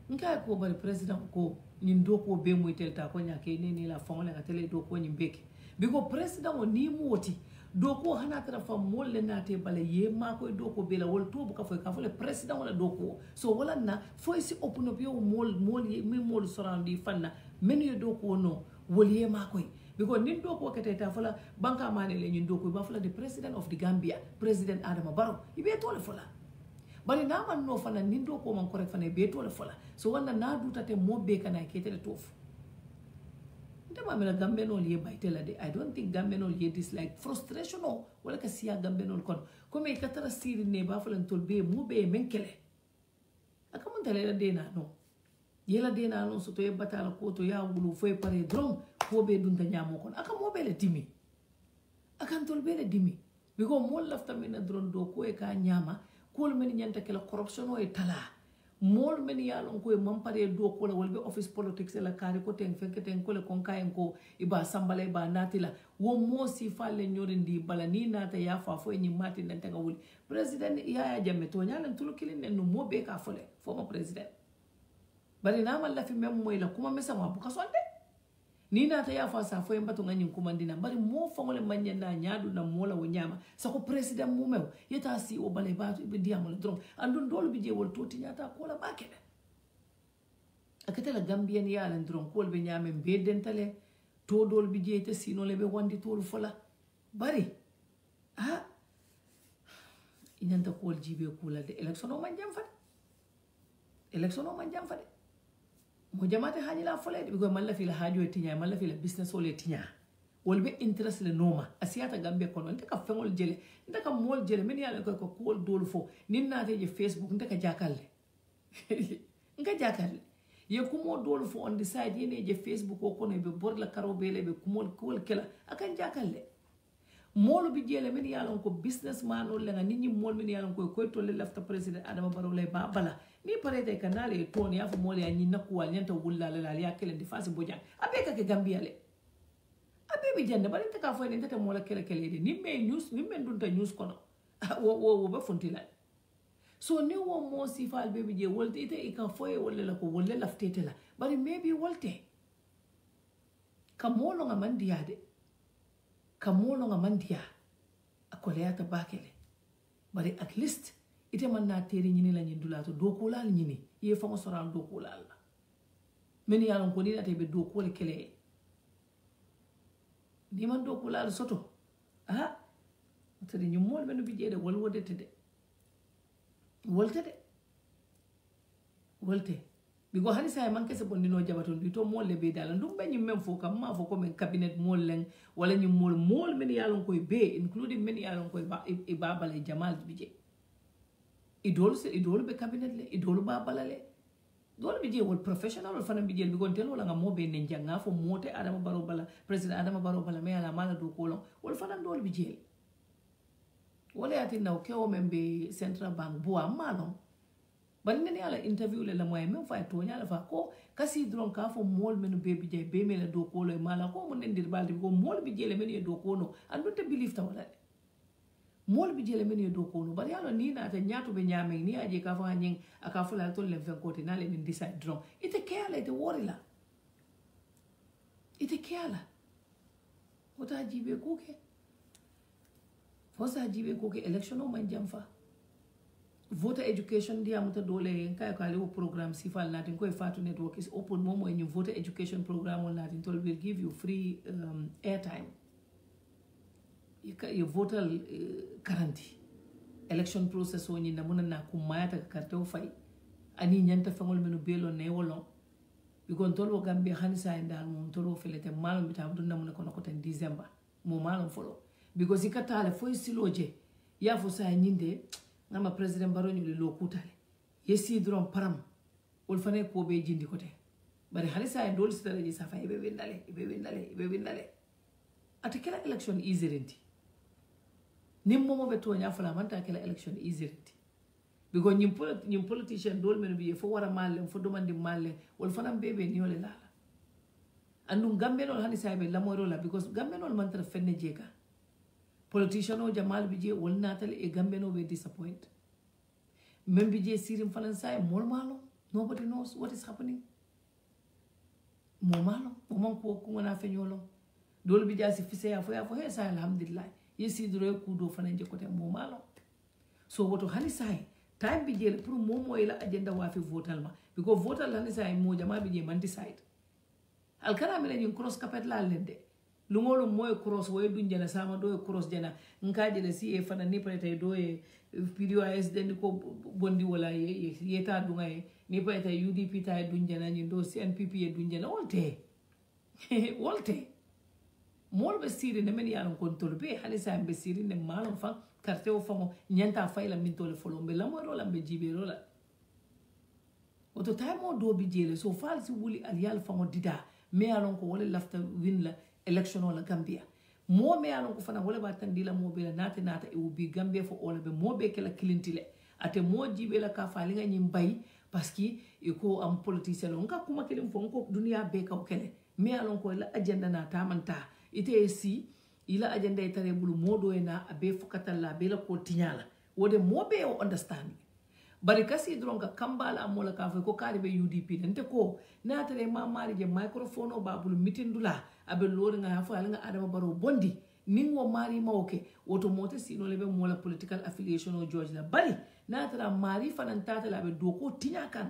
nkai ko bari president ko ñin do ko be moy telta ko nyake ni la fon la tele do ko ñi beke biko president o ni moti do ko hana tara fa mol le nate bale ye ma ko do ko be la wol to bu ka fo le president wala do ko so wala na fo si open up yo mol ye mi mol sorandi fanna men yo do ko no wol ye ma ko because nin do ko kete ta fala banka mane le ñin do ko ba fala the president of the Gambia president Adama Barrow ibe to le fala bali na man no fana nin do ko man correct fana be to le fala so wala na dutate mo be kana kete le tofu Gambenol ye baitela de I don't think Gambenol ye dislike frustration o wala ka siya Gambenol kon comme e katara siri ne ba falan tolbe mo be menkele akamun tele la dena no yela dena no so to e batala ko to ya wulu fo e pare dron ko be dun tanya mo kon aka mo be le dimi akan tolbe le dimi biko mo lafta men dron do ko e ka nyama ko men nyanta kala corruption o e tala mol men yalon ko mampare do ko la wolbe office politics la kari ko ten fenke ten ko le kon kayen ko iba sambale ba natila wo mo si falle nyorindi bala ni nata ya fa fo ni mati nan tanga wuli president ya jamme to nyalan tulu kilin no mo be ka fole former president bari na malla fi mem moy la kuma mesa ma bu ka sonde ni nata ya fa sa fo en batu ngani kumandina bari mo fangole manya na nyaadu na mola wo nyama sa ko president mo mew yeta si o bale ba be diamol dron andun dol bi je wol toti nyata ko la bakebe akatela gambien ya lan dron ko be nyame be dentale to dol bi je te sino le be wandi tolu fola bari inanta ko jibe kula de election o man jam fa election o man jam fa mo jamate haji la fole bigo malla fi la hajo e tinya malla fi la business ole tinya wol be interest le noma asiata gambe kono ndeka fengol jele ndeka mol jele men yalla ko kol dol fo ninna te je facebook ndeka jakalle nga jakalle ye kumo dol fo on the side yene je facebook ko kono be borla karo bele be kumol kol kela akan jakalle molu bi jele men yalla ko businessman o lenga nit ñi mol men yalla ko to le lafta president adama barrow lay ba bala ni parete kanale toni afu mole ya nyina kuwa nyanta wulla la ya kele defense bojang abeka ke gambia le abebe jande bari ta ka fo ni tata mola kele kele de ni me news ni men dunta news kono wo ba fontila so ni wo mo sifal bebe je wolte ite e ka fo e wolle la ko wolle laftete la bari maybe wolte kamolo nga mandiya de kamolo nga mandiya akole ata bakele bari at least ite man na teri ñini la ñin dulato do ko laal ñini ye fa ngo soral do ko laal men yalon ko ni ate be do ko le kele di man do ko laal soto tadi ñu mol men bi jede wol wodete de wolte bigo hani say man kesse bon dino jabaton di to mol le be dal ndum be ñim même fo kam ma fo ko men cabinet mol len wala ñu mol men yalon koy be including men yalon koy ba e babale jamal bi je idolu be cabinet le idolu ba balale dole bi je wol professional fana bi je bi gontel wala nga mo be ne janga fo mote adama baro bala president adama baro bala me ala mala do kolon wol fana dole bi je wala yati naw kewo membe central bank bo amalo bari ne ala interview le la moy même fa to nyala fa ko kasi dron ka fo mol menu be bi je be me la do kolo mala ko mo ndir baldi ko mol bi je le men e do kono andu te believe ta wala mol bi jele men do ko no bari yalo ni na ta nyaatu be nyame ni aje ka fa nyin aka fula to le fen kote na le min decide dron ite kala ite worila ite kala wota jibe koke fosa jibe koke election o man jamfa voter education dia muta dole kay ka le program sifal na tin ko fatu network is open momo en voter education program on na tin tol will give you free airtime you voter garanti election process woni na muna na kumayata carte o fay ani nyanta fangol menu belo ne wolon bigon tolo gambe hanisa ndal mum tolo felete malo bitam dun na muna kono ko ten december mo malo folo because ikatale fo siloje ya fo sa nyinde ngama president baronyo le lo kutale yesi dron param wol fane ko be jindi kote bari hanisa ndol sitale sa fa ibe windale atakela election easy renti nimmo be to nya fala man ta kala election easy because nyim politician dol men bi fo wara malle fo domandi malle wol fanam bebe ni wala la andum gambe non hani saybe la moyro la because gambe non man tra fenne jeka politician o jamal bi je wol natal e gambe no be disappoint men bi je sirim falan say mol malo nobody knows what is happening mo malo mo man ko ngona fenyolo dol bi jasi fise ya fo he say alhamdulillah yesi dro ku do fana je kote mo malo so woto hani say time bi jele pour momo ila agenda wa fi votal ma because votal hani say mo jama bi je man decide al kana mi lañu cross capet la lende lu ngolo moy cross way dunjana sama do cross jana ngaje le si e fana ni prete do e video as den ko bondi wala ye ta du ngay ni prete UDP ta dunjana ni do CNPP e dunjana wolte mol be siri ne men yaron kontol be halisa be siri ne malon fa carte o famo nyanta fayla min tole folombe la mo rola be jibero la oto time do bi jele so falsi wuli al yal famo dida me yaron ko wala lafta win la election wala Gambia mo me yaron ko fana wala batandi la mo be la nata e ubi Gambia fo wala be mo be kala kilintile ate mo jibe la ka falinga nyim bay parce que iko am politicien on ka kuma kelim fo ko dunia be ka kele me alon ko la agenda na tamanta ite si ila agenda itare bulu modo ena abe fokatalla be la ko tinyala wode mobe o understand bari kasi dron ka kambala mola ka fo ko kari be UDP nte ko na tare ma mari je microphone o babulu mitindula abe lori nga fo ala nga Adama Barrow bondi ningo mari mawke woto mote sino lebe mola political affiliation o George la bari na tara mari fanantata la be doko tinya kan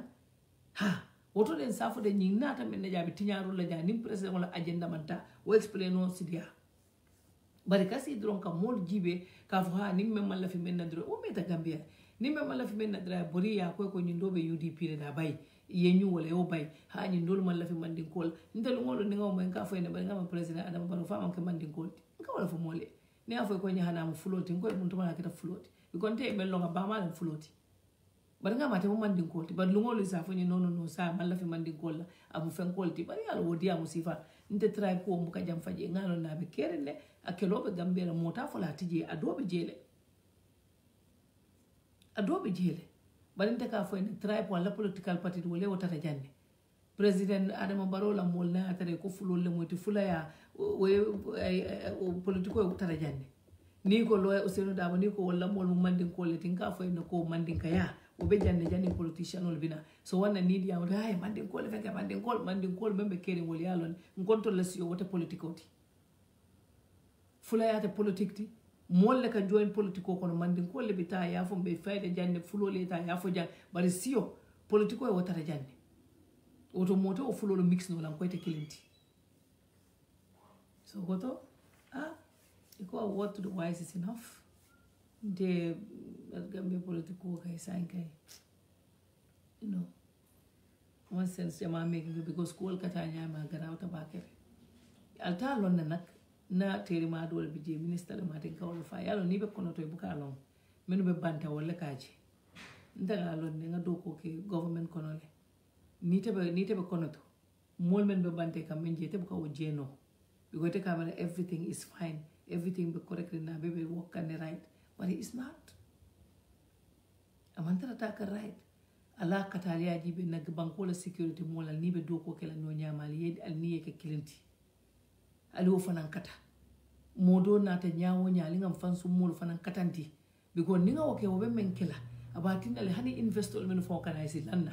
ha woto den safo de nyin nata men na jabi tinya ro la ja nim president wala agenda manta o explain no sidia bari kasi dron ka mol jibe ka fo ha nim men la fi men na dro o meta Gambia nim men la fi men na dra bori ya ko nyindo be UDP da bay yenyu wala yo bay ha nyindo man la fi mandin kol ndel ngolo ni ngaw men ka fo ne bari ngam president Adama Barrow fa man ke mandin kol ka wala fo mole ne afo ko nyahana mu floti ko mun to man ka floti bi konte e mello nga ba ma floti bari nga mate mo mandin kolti bari lungolo sa fo ni no sa man la fi mandin kol abu fen kolti bari yalo wodi amu sifa nte try ko mu ka jam faje ngalo na be kerenne akelobe Gambia mota fo la tije adobe jele bari nte ka fo ni try ko la political party wole wotata janne president Adama Barrow la mol na atare ko fulol le moti fulaya we politiko e tara janne ni ko loya Ousainou Darboe ni ko wala mol mu mandin ko le tinka fo en ko mandin ka ya o be janne politician ol bina so wana need ya wala ay mandin ko le fenka mandin ko membe keri wol yalon ngonto la si o wote politiko ti fulaya te politikti mol le ka join politiko kono mandin ko le bita ya fo be fayde janne fulole ta ya fo jan bari siyo politiko e wotara janne oto moto o fulolo mix no lan ko te kilinti so goto iko what to the wise is enough de Gambia politiko kay sign kay one sense jama making because school katanya ma garawta bakere alta lon nak na teri ma dole bije minister ma tin kawlo fa yalo ni be kono to e buka lon menu be banta wala kaji ndaga lon ne nga doko ke government kono le ni tebe kono to mol men be bante kam men jete buka o jeno because te kamera everything is fine everything be correct na be work and right but it is not amantara ta ka right ala kataliya jibe na banko la security mola ni be doko ke la no nyamal yedi al niye ke kilinti ali wo fanan kata modo na ta nyaawo nyaali ngam fansu mol fanan katanti because ninga woke wo be men kila abatin ale hani investol men fo kana isi lanna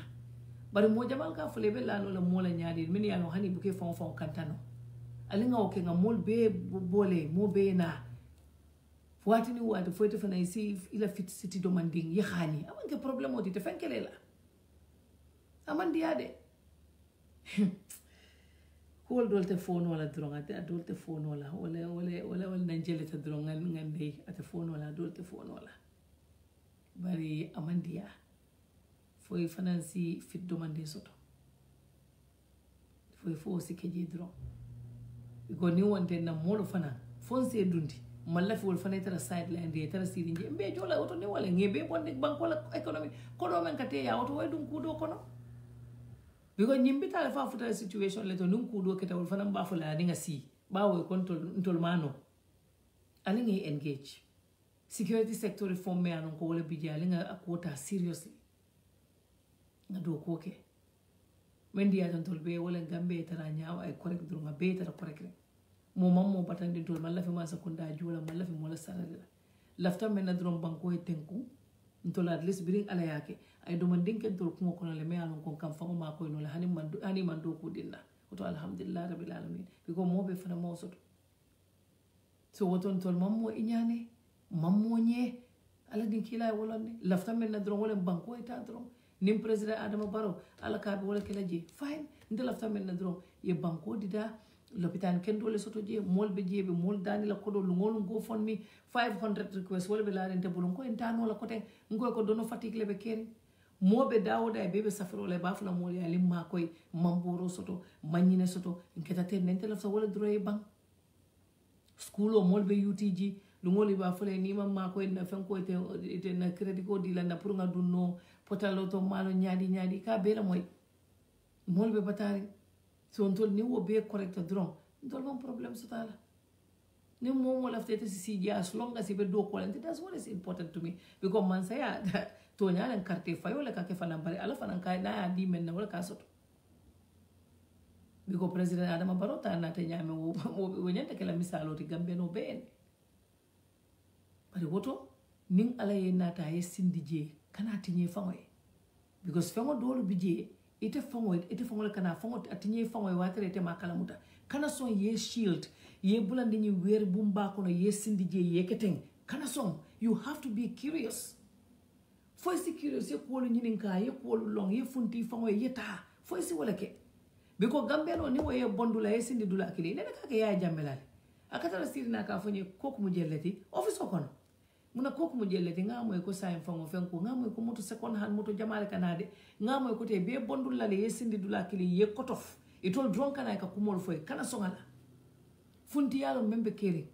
bari mo jamal ka fule be lano la mola nyaadi min yalo hani buke fon kantano ali nga woke nga mol be bole mo be na fuatini wadi foite fana isi ila fit city demanding ya khani amanke problème odi te fenkele la amandi ade hol dolte phone wala dronga te dolte phone wala nanjele te dronga ngande ate phone wala dolte phone wala bari amandia foi fanansi fit demanding soto foi fo sikeji dron ko ni wonte na molo fana fonse dundi malla fi wol fana tara sideline de tara sirinje mbe jola auto ni wala ngebe bonde banko la economy kono men kate ya auto way dum kudo kono because nyimbi tala fa futa situation le to num kudo kete wol fana mba fula ni ngasi ba wo control ntol mano ali ngi engage security sector reform me anon ko wala bidi ali nga akota seriously nga do ko ke mendi ya tan tolbe wala gambe tara nyaaw ay correct drum be tara correct mo mammo batande tol malla fi ma sakunda jula malla fi mola sarala lafta men na drum banko e tenku ntol at least biring ala yake ay do man dinken tol ko kono le me alon kon kam fa ma ko no la hani man do ko dinna to alhamdulillah rabbil alamin biko mo be fana mo soto so woton tol mammo inyane mammo nye ala din kila wolonde lafta men na drum wala banko e ta drum nim president Adama Barrow ala ka be wala kala je fine ndel lafta men na drum ye banko dida l'hôpital ken dole soto je mol be je be mol dani la kodo lu ngol go fon mi 500 request wala be la rente bulon ko entano la kote ngoy ko dono fatigue le be ken mobe dawoda e bebe safro le bafla mol ya limma koy mamboro soto manyine soto nketa ten nente lafta wala droye bang school o mol be UTG lu ngol ba fele ni mamma koy na fen ko te na credit ko di la na pour nga dunno potalo to malo nyaadi ka be la moy mol be batari so ntol ni wo be correct dron ntol mon problem so tala ni mo mo lafte te si as long as be do quality that's what is important to me because man say to nyalen carte fayo le ka ke fana bari ala fana ka na ya di men na wala ka soto biko president Adama Barrow ta na te nyame wo nyanta ke la misalo ti Gambia no ben bari woto ning ala ye nata ye sindije kana tinye fangoy because fango dolu bije ite fango kana fango atinye fangoy watere te makala muta kana son ye shield ye bulandi ni wer bumba kono ye sindije ye keteng kana son you have to be curious foi si curious ye ko lu nyininka ye ko lu long ye funti fango ye ta foi si wala ke biko Gambia no ni wo ye bondula ye sindi dula kili ne ka ke ya jamelale akatara sirina ka fonye koku mujelleti office kono muna koku mujelleti ngamo ko sa fango fenko ngamo ko moto second hand moto jamale kanade ngamo ko te be bondula le ye sindi dula kili ye kotof itol dronka na ka kumol foy kana songala funti yalo membe keri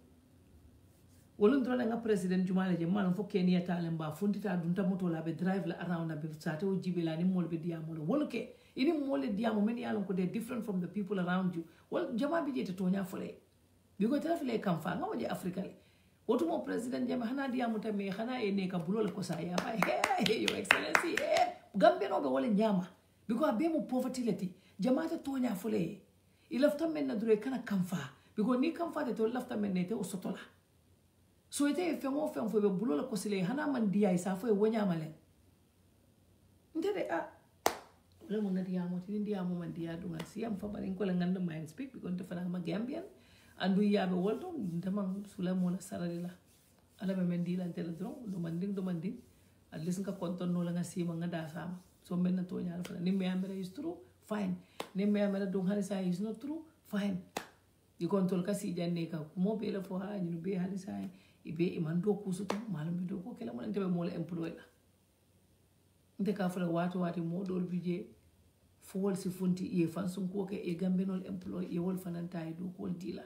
wolun drone nga president jumale je malon fo Kenya talemba funti ta dunta moto la be drive la around na be sate o jibela ni mol be diamolo woluke ini mol diamo men yalo ko de different from the people around you wol jama bi jete tonya fole bi ko tara fele kam fa ngawo je africa le wotu mo president jama hana diamo tamé hana e ne ka bulol ko sa ya ba hey your excellency Gambia no be wala nyama bi ko be mo poverty leti jama ta tonya fole ilafta men na dure kana kam fa bi ko ni kam fa te to lafta men ne te o sotola so ite fengo fo be bulol ko sile hana man diya isa fo e wonya male ndede wala mo ngati yamo tin diamo man diya dunga siam fa bari ko la nganda mind speak because te fana ma Gambian andu yabe wolto ndama sula mo na saralila ala be men dilan tele dron do manding at least ka konton no la nga sima nga da sama so men na to nyaal fa ni me amere is true fine ni me amere do halisa is not true fine di kontol ka si janne ka mo be la fo ha ñu be halisa ibe iman do kusuto malum be do ko kala mo ntebe mo la employé la nte ka fala wati mo dol bije fowol si funti ye fansun ko ke e gambenol employé ye wol fananta e do ko dila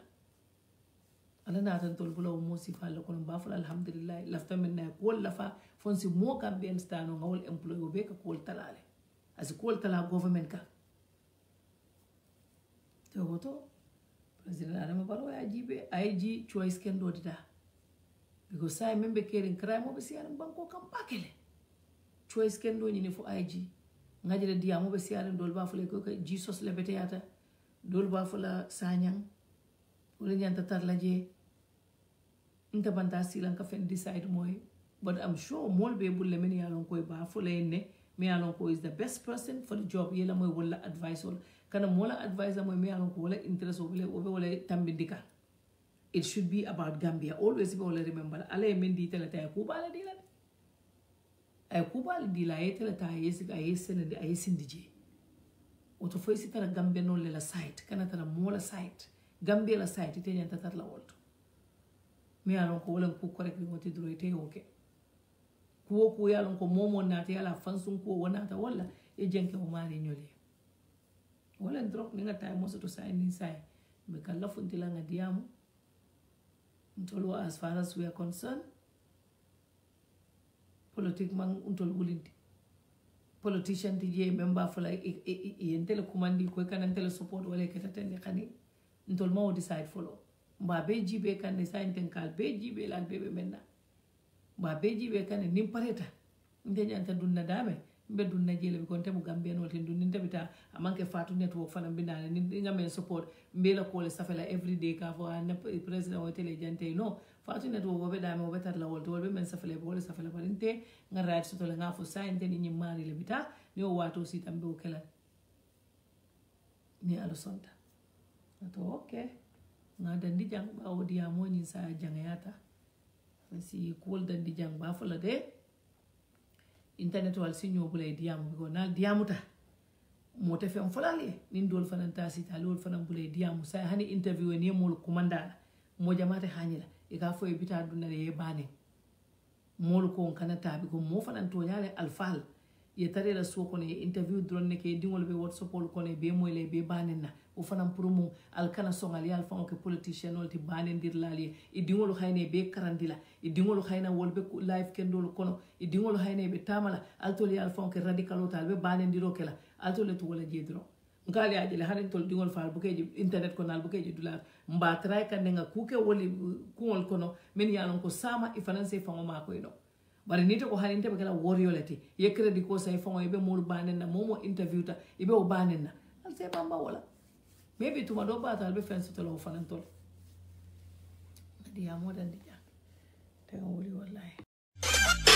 ala na tan tol bulaw mo si falla ko ba fala alhamdulillah lafta men na ko lafa fonsi mo gamben stano ngol employé o be ka ko talale as ko tala government ka to goto president Adama Barrow ya jibe IG choice ken do dida because say membe kering crime mo be siaran banko kam pakele choice ken do nyini fo IG ngajere dia mo be siaran dol ba fele ko Jesus le bete yata dol ba fala sanyang wala nyanta tarlaje nta banta silan ka fen decide moy but I'm sure mol be bulle men yalon koy ba fele ne me yalon ko is the best person for the job yela moy wala advice wala kana mola advice moy me yalon ko wala interest wala tambindika. It should be about Gambia. Always be remember. Ale mendi tele ta Cuba la dila. Ay Cuba la dila ay tele ta ay sindije. Oto foi si tara Gambia no le la site. Kana tara mola site. Gambia la site ite nyanta tar la wolto. Me alon ko wala ko correct ni moti dro ite okay. Ko ya lon ko momo na te ala fansun ko wona ta wala e jenke o mari nyole. Wala drop ni ngata mo so to sai ni sai. Me kala funtila ngadiamu. Untolo as far as we are concerned, politician DJ member for like entele kumandi ko kan entele support wala ke tatende khani untol ma decide follow mba be jibe kan decide ten kal be jibe lan bebe menna mba be jibe kan nim pareta nde nyanta dunna dame be dunna jele be konte mu Gambia no ten dunni tabita amanke fatu network fana binana ni ngame support mbela ko le safela everyday ka fo an president o tele jante no fatu network bo be dame o betar la wolto be men safela bo le safela balinte nga right so to le nga fo sainte ni mari le bita ni o wato si tambe o kala ni alo sonta to okay nga dandi jang ba o dia mo ni sa jangayata si ko dandi jang ba fo la de internet wal sinyo bulay diamu ko na diamuta mo te fem folale nin dol fanan tasita lol fanan bulay diamu say hani interview ni mol kumanda mo jamate hanila e ka fo e bita dunna ye bane mol ko kana tabi ko mo fanan to nyale alfal ye tare la so ko ne interview drone ne ke dingol be whatsapp ko ne be moy le be banen na o fanan promo al kana songal yal fa ko politician ol ti banen dir lali e dingol hayne be karandila e dingol hayna wolbe live kendol kono e dingol hayne be tamala al to yal fa ko radical tal be banen diro kala al to le to wala jedro ngali aje le hanen tol dingol faal bu keji internet ko nal bu keji dollar mba tray kan nga kuke woli kuol kono men yalon ko sama e finance fa ma ko ino bari nite ko hani tebe kala woriolete ye credit ko say fongo ibe mol banen na momo interview ta ibe o banen na al se bamba wala maybe tuma do bata albe fen soto lo fanan tol di amodan di ja te wori wallahi